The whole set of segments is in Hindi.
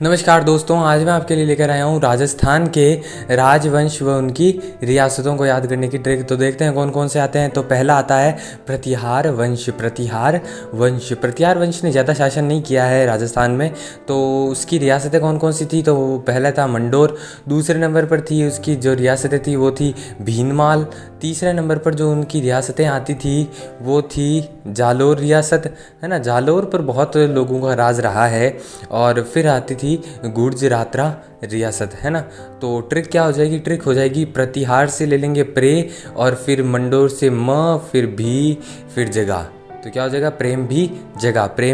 नमस्कार दोस्तों, आज मैं आपके लिए लेकर आया हूँ राजस्थान के राजवंश व उनकी रियासतों को याद करने की ट्रिक। तो देखते हैं कौन कौन से आते हैं। तो पहला आता है प्रतिहार वंश। प्रतिहार वंश ने ज़्यादा शासन नहीं किया है राजस्थान में। तो उसकी रियासतें कौन कौन सी थी? तो पहला था मंडोर, दूसरे नंबर पर थी उसकी जो रियासतें थी वो थी भीनमाल, तीसरे नंबर पर जो उनकी रियासतें आती थी वो थी जालोर रियासत, है ना। जालोर पर बहुत लोगों का राज रहा है। और फिर आती थी गुर्जरातरा रियासत, है ना। तो ट्रिक क्या हो जाएगी? ट्रिक हो जाएगी प्रतिहार से ले लेंगे प्रे, और फिर मंडोर से म, फिर भी, फिर जगह। तो क्या हो जाएगा? प्रेम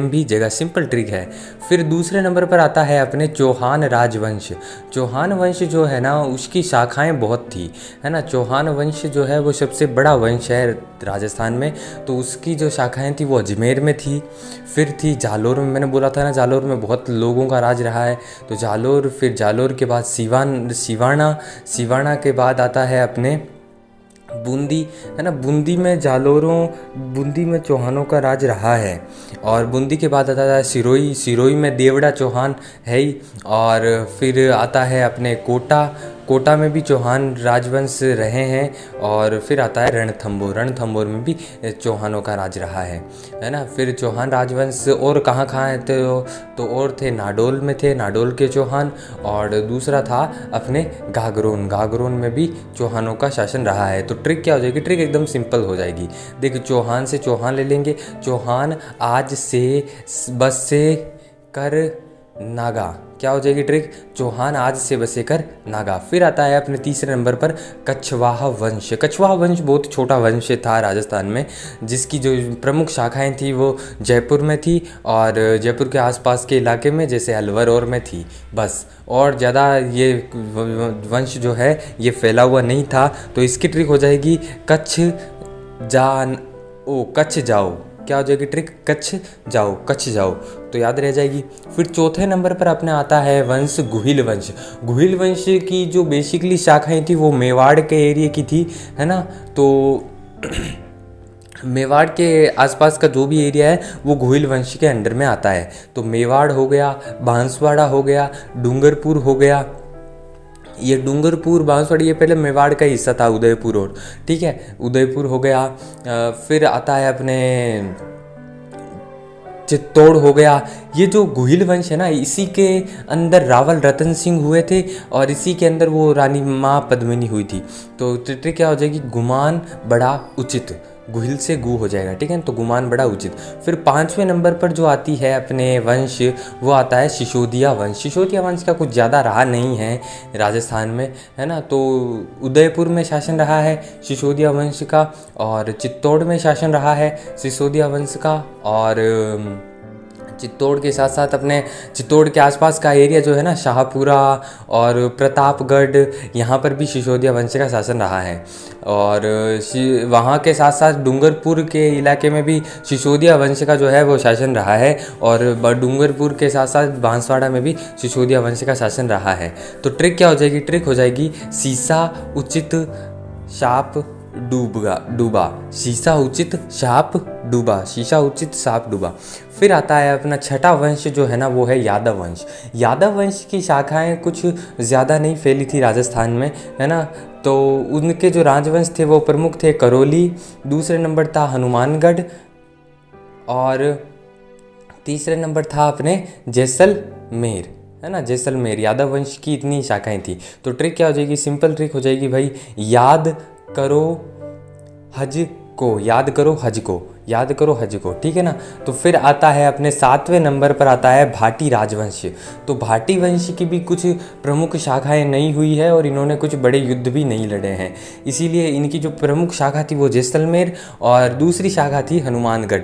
भी जगह। सिंपल ट्रिक है। फिर दूसरे नंबर पर आता है अपने चौहान राजवंश। चौहान वंश जो है ना उसकी शाखाएं बहुत थी, है ना। चौहान वंश जो है वो सबसे बड़ा वंश है राजस्थान में। तो उसकी जो शाखाएं थी वो अजमेर में थी। फिर थी जालोर में, मैंने बोला था ना जालोर में बहुत लोगों का राज रहा है। तो जालोर, फिर जालोर के बाद सिवाना के बाद आता है अपने बूंदी, है ना। बूंदी में चौहानों का राज रहा है। और बूंदी के बाद आता है सिरोही में देवड़ा चौहान है ही। और फिर आता है अपने कोटा में भी चौहान राजवंश रहे हैं। और फिर आता है रणथंभौर में भी चौहानों का राज रहा है ना। फिर चौहान राजवंश और कहाँ है तो और थे नाडोल में, थे नाडोल के चौहान। और दूसरा था अपने गागरोन में भी चौहानों का शासन रहा है। तो ट्रिक क्या हो जाएगी? ट्रिक एकदम सिंपल हो जाएगी। देखिए, चौहान से चौहान ले लेंगे। चौहान आज से बस से कर नागा। क्या हो जाएगी ट्रिक? चौहान आज से बसे कर नागा। फिर आता है अपने तीसरे नंबर पर कछवाहा वंश। कछवाहा वंश बहुत छोटा वंश था राजस्थान में, जिसकी जो प्रमुख शाखाएं थी वो जयपुर में थी और जयपुर के आसपास के इलाके में जैसे अलवर और में थी, बस। और ज़्यादा ये वंश जो है ये फैला हुआ नहीं था। तो इसकी ट्रिक हो जाएगी कच्छ जाओ। क्या हो जाएगी ट्रिक? कच्छ जाओ। तो याद रह जाएगी। फिर चौथे नंबर पर अपने आता है वंश गुहिल वंश। गुहिल वंश की जो बेसिकली शाखाएं थी वो मेवाड़ के एरिया की थी, है ना। तो मेवाड़ के आसपास का जो भी एरिया है वो गुहिल वंश के अंडर में आता है। तो मेवाड़ हो गया, बांसवाड़ा हो गया, डूंगरपुर हो गया। ये डूंगरपुर, बांसवाड़ा ये पहले मेवाड़ का हिस्सा था, उदयपुर, और ठीक है, उदयपुर हो गया। फिर आता है अपने चित्तौड़ हो गया। ये जो गुहिल वंश है ना इसी के अंदर रावल रतन सिंह हुए थे और इसी के अंदर वो रानी माँ पद्मिनी हुई थी। तो ट्रिक क्या हो जाएगी? गुमान बड़ा उचित। गुहिल से गु हो जाएगा, ठीक है। तो गुमान बड़ा उचित। फिर पांचवें नंबर पर जो आती है अपने वंश वो आता है सिसोदिया वंश। सिसोदिया वंश का कुछ ज़्यादा रहा नहीं है राजस्थान में, है ना। तो उदयपुर में शासन रहा है सिसोदिया वंश का, और चित्तौड़ में शासन रहा है सिसोदिया वंश का। और चित्तौड़ के साथ साथ अपने चित्तौड़ के आसपास का एरिया जो है ना शाहपुरा और प्रतापगढ़, यहाँ पर भी सिसोदिया वंश का शासन रहा है। और वहाँ के साथ साथ डूंगरपुर के इलाके में भी सिसोदिया वंश का जो है वो शासन रहा है। और डूंगरपुर के साथ साथ बांसवाड़ा में भी सिसोदिया वंश का शासन रहा है। तो ट्रिक क्या हो जाएगी? ट्रिक हो जाएगी सीसा उचित शाप डूबा। शीशा उचित साप डूबा। फिर आता है अपना छठा वंश जो है ना वो है यादव वंश। यादव वंश की शाखाएं कुछ ज़्यादा नहीं फैली थी राजस्थान में, है ना। तो उनके जो राजवंश थे वो प्रमुख थे करौली, दूसरे नंबर था हनुमानगढ़, और तीसरे नंबर था अपने जैसलमेर, है ना। जैसलमेर। यादव वंश की इतनी शाखाएं थी। तो ट्रिक क्या हो जाएगी? सिंपल ट्रिक हो जाएगी भाई, याद करो हज को, ठीक है ना। तो फिर आता है अपने सातवें नंबर पर आता है भाटी राजवंश। तो भाटी वंश की भी कुछ प्रमुख शाखाएं नहीं हुई है और इन्होंने कुछ बड़े युद्ध भी नहीं लड़े हैं, इसीलिए इनकी जो प्रमुख शाखा थी वो जैसलमेर और दूसरी शाखा थी हनुमानगढ़।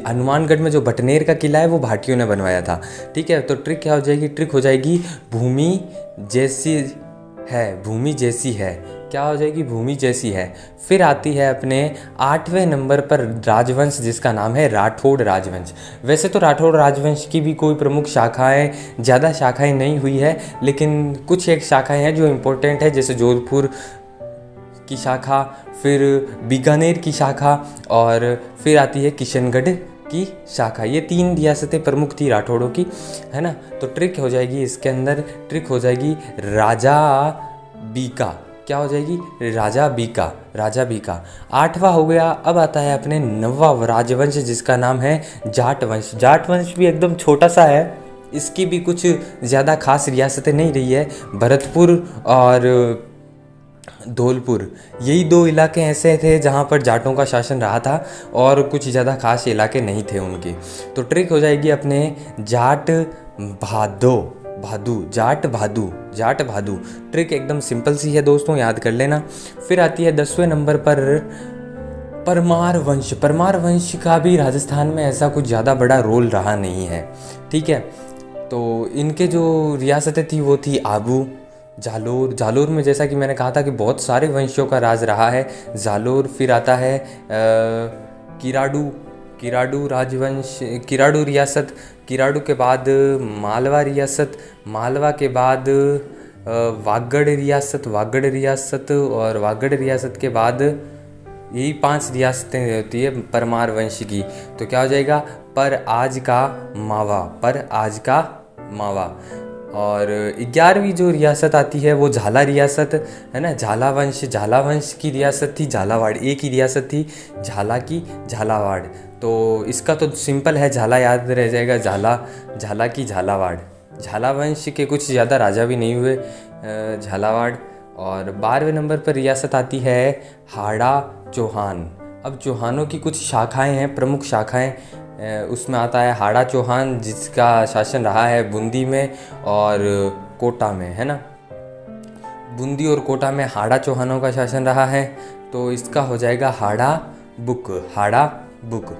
हनुमानगढ़ में जो बटनेर का किला है वो भाटियों ने बनवाया था, ठीक है। तो ट्रिक क्या हो जाएगी? ट्रिक हो जाएगी भूमि जैसी है। क्या हो जाएगी? भूमि जैसी है। फिर आती है अपने आठवें नंबर पर राजवंश जिसका नाम है राठौड़ राजवंश। वैसे तो राठौड़ राजवंश की भी कोई प्रमुख ज़्यादा शाखाएं नहीं हुई है, लेकिन कुछ एक शाखाएं हैं जो इम्पोर्टेंट है, जैसे जोधपुर की शाखा, फिर बीकानेर की शाखा, और फिर आती है किशनगढ़ की शाखा। ये 3 रियासतें प्रमुख थी राठौड़ों की, है ना। तो ट्रिक हो जाएगी इसके अंदर, ट्रिक हो जाएगी राजा बीका। क्या हो जाएगी? राजा बीका, राजा बीका। 8वां हो गया। अब आता है अपने 9वां राजवंश जिसका नाम है जाट वंश। जाट वंश भी एकदम छोटा सा है, इसकी भी कुछ ज़्यादा खास रियासतें नहीं रही है। भरतपुर और धौलपुर, यही 2 इलाके ऐसे थे जहाँ पर जाटों का शासन रहा था और कुछ ज़्यादा खास इलाके नहीं थे उनके। तो ट्रिक हो जाएगी अपने जाट भादो, भादू, जाट भादू, जाट भादू। ट्रिक एकदम सिंपल सी है दोस्तों, याद कर लेना। फिर आती है 10वें नंबर पर परमार वंश। परमार वंश का भी राजस्थान में ऐसा कुछ ज़्यादा बड़ा रोल रहा नहीं है, ठीक है। तो इनके जो रियासतें थी वो थी आबू, जालोर। जालोर में जैसा कि मैंने कहा था कि बहुत सारे वंशों का राज रहा है, जालोर। फिर आता है किराडू, किराडू राजवंश, किराडू रियासत। किराडू के बाद मालवा रियासत, मालवा के बाद वागड़ रियासत, वागड़ रियासत, और वागड़ रियासत के बाद यही 5 रियासतें होती है परमार वंश की। तो क्या हो जाएगा? पर आज का मावा, पर आज का मावा। और 11वीं जो रियासत आती है वो झाला रियासत, है ना। झाला वंश, झाला वंश की रियासत थी झालावाड़। एक ही रियासत थी झाला की, झालावाड़। तो इसका तो सिंपल है, झाला याद रह जाएगा, झाला, झाला की झालावाड़। झाला वंश के कुछ ज़्यादा राजा भी नहीं हुए, झालावाड़। और 12वें नंबर पर रियासत आती है हाड़ा चौहान। अब चौहानों की कुछ शाखाएं हैं, प्रमुख शाखाएं, उसमें आता है हाड़ा चौहान जिसका शासन रहा है बूंदी में और कोटा में, है ना। बूंदी और कोटा में हाड़ा चौहानों का शासन रहा है, तो इसका हो जाएगा हाड़ा बुक, हाड़ा बुक।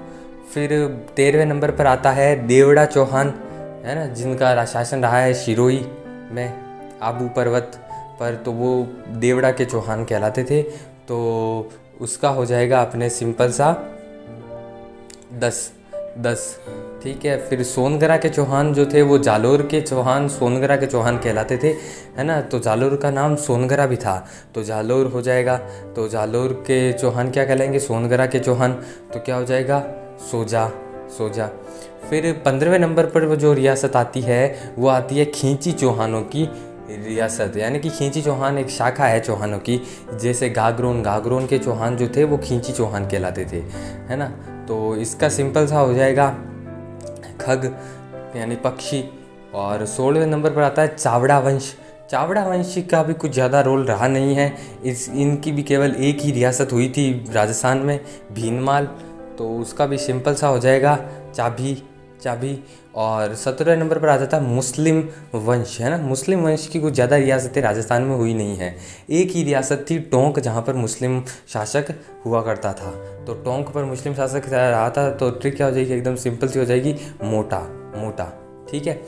फिर 13वें नंबर पर आता है देवड़ा चौहान, है ना, जिनका शासन रहा है शिरोई में, आबू पर्वत पर। तो वो देवड़ा के चौहान कहलाते थे। तो उसका हो जाएगा अपने सिंपल सा 10, ठीक है। फिर सोनगरा के चौहान जो थे वो जालोर के चौहान, सोनगरा के चौहान कहलाते थे, है ना। तो जालोर का नाम सोनगरा भी था, तो जालोर हो जाएगा। तो जालोर के चौहान क्या कहलाएंगे? सोनगरा के चौहान। तो क्या हो जाएगा? सोजा, सोजा। फिर 15वें नंबर पर वो जो रियासत आती है वो आती है खींची चौहानों की रियासत, यानी कि खींची चौहान एक शाखा है चौहानों की। जैसे गागरोन, गागरोन के चौहान जो थे वो खींची चौहान कहलाते थे, है ना। तो इसका सिंपल सा हो जाएगा खग, यानी पक्षी। और 16वें नंबर पर आता है चावड़ा वंश। चावड़ा वंश का भी कुछ ज़्यादा रोल रहा नहीं है, इनकी भी केवल एक ही रियासत हुई थी राजस्थान में, भीनमाल। तो उसका भी सिंपल सा हो जाएगा चाभी, चाभी। और 17वें नंबर पर आ जाता है मुस्लिम वंश, है ना। मुस्लिम वंश की कुछ ज़्यादा रियासतें राजस्थान में हुई नहीं है, एक ही रियासत थी टोंक जहाँ पर मुस्लिम शासक हुआ करता था। तो टोंक पर मुस्लिम शासक रहा था। तो ट्रिक क्या हो जाएगी? एकदम सिंपल सी हो जाएगी, मोटा, मोटा, ठीक है।